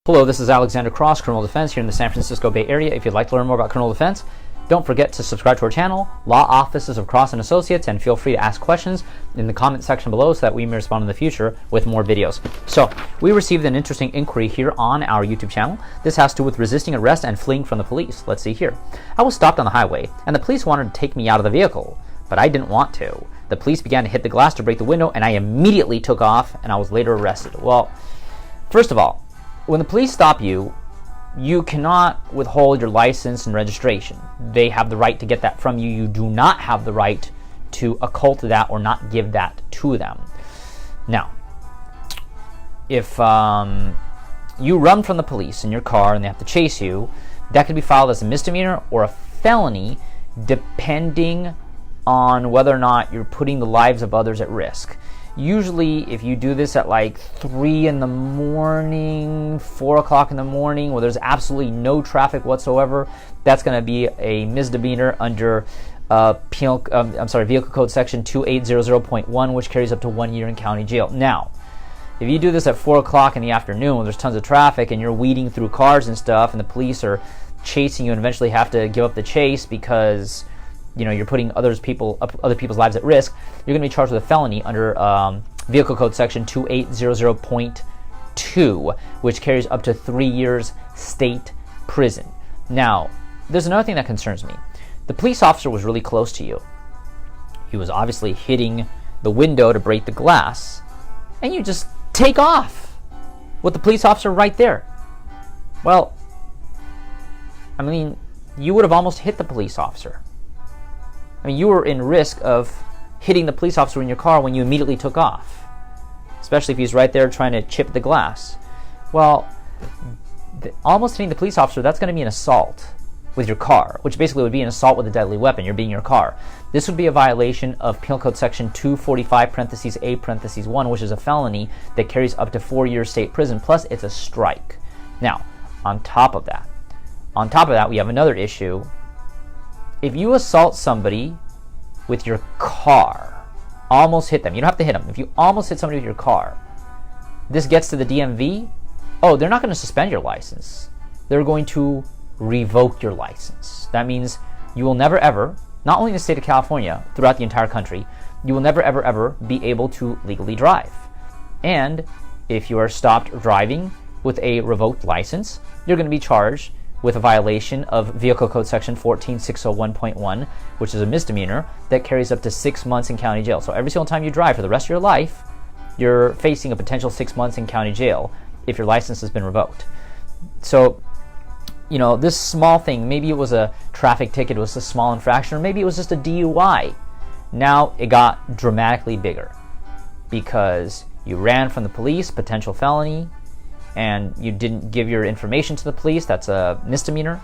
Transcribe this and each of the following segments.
Hello, this is Alexander Cross, Criminal Defense here in the San Francisco Bay Area. If you'd like to learn more about criminal defense, don't forget to subscribe to our channel, Law Offices of Cross & Associates, and feel free to ask questions in the comment section below so that we may respond in the future with more videos. So, we received an interesting inquiry here on our YouTube channel. This has to do with resisting arrest and fleeing from the police. Let's see here. I was stopped on the highway, and the police wanted to take me out of the vehicle, but I didn't want to. The police began to hit the glass to break the window, and I immediately took off, and I was later arrested. Well, first of all, when the police stop you, you cannot withhold your license and registration. They have the right to get that from you. You do not have the right to occult that or not give that to them. Now, if you run from the police in your car and they have to chase you, that could be filed as a misdemeanor or a felony, depending on whether or not you're putting the lives of others at risk. Usually, if you do this at like 3 in the morning, 4 o'clock in the morning, where there's absolutely no traffic whatsoever, that's going to be a misdemeanor under Vehicle Code Section 2800.1, which carries up to 1 year in county jail. Now, if you do this at 4 o'clock in the afternoon, when there's tons of traffic and you're weeding through cars and stuff, and the police are chasing you and eventually have to give up the chase because you're putting other people's lives at risk, you're going to be charged with a felony under Vehicle Code Section 2800.2, which carries up to 3 years state prison. Now, there's another thing that concerns me. The police officer was really close to you. He was obviously hitting the window to break the glass, and you just take off with the police officer right there. Well, I mean, you would have almost hit the police officer. I mean, you were in risk of hitting the police officer in your car when you immediately took off, especially if he's right there trying to chip the glass. Well, almost hitting the police officer, that's going to be an assault with your car, which basically would be an assault with a deadly weapon. You're being in your car. This would be a violation of Penal Code Section 245(a)(1), which is a felony that carries up to 4 years state prison, plus it's a strike. Now, on top of that, we have another issue. If you assault somebody with your car, almost hit them, you don't have to hit them. If you almost hit somebody with your car, this gets to the DMV, they're not going to suspend your license. They're going to revoke your license. That means you will never ever, not only in the state of California, throughout the entire country, you will never ever be able to legally drive. And if you are stopped driving with a revoked license, you're going to be charged with a violation of Vehicle Code Section 14601.1, which is a misdemeanor that carries up to 6 months in county jail. So every single time you drive for the rest of your life, you're facing a potential 6 months in county jail if your license has been revoked. So, this small thing, maybe it was a traffic ticket, it was a small infraction, or maybe it was just a DUI. Now it got dramatically bigger because you ran from the police, potential felony, and you didn't give your information to the police, that's a misdemeanor.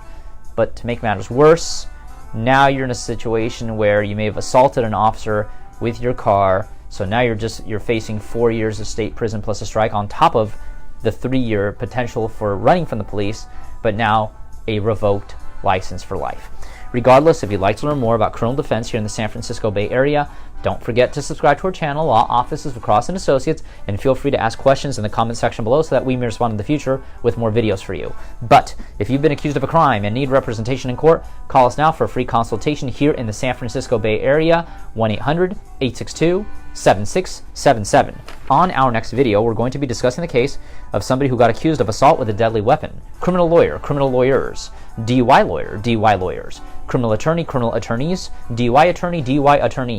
But to make matters worse, now you're in a situation where you may have assaulted an officer with your car, so now you're facing 4 years of state prison plus a strike on top of the 3-year potential for running from the police, but now a revoked license for life. Regardless, if you'd like to learn more about criminal defense here in the San Francisco Bay Area, don't forget to subscribe to our channel, Law Offices of Cross & Associates, and feel free to ask questions in the comment section below so that we may respond in the future with more videos for you. But if you've been accused of a crime and need representation in court, call us now for a free consultation here in the San Francisco Bay Area, 1-800-862-7677. On our next video, we're going to be discussing the case of somebody who got accused of assault with a deadly weapon. Criminal lawyer, criminal lawyers, DUI lawyer, DUI lawyers, criminal attorney, criminal attorneys, DUI attorney, DUI attorney.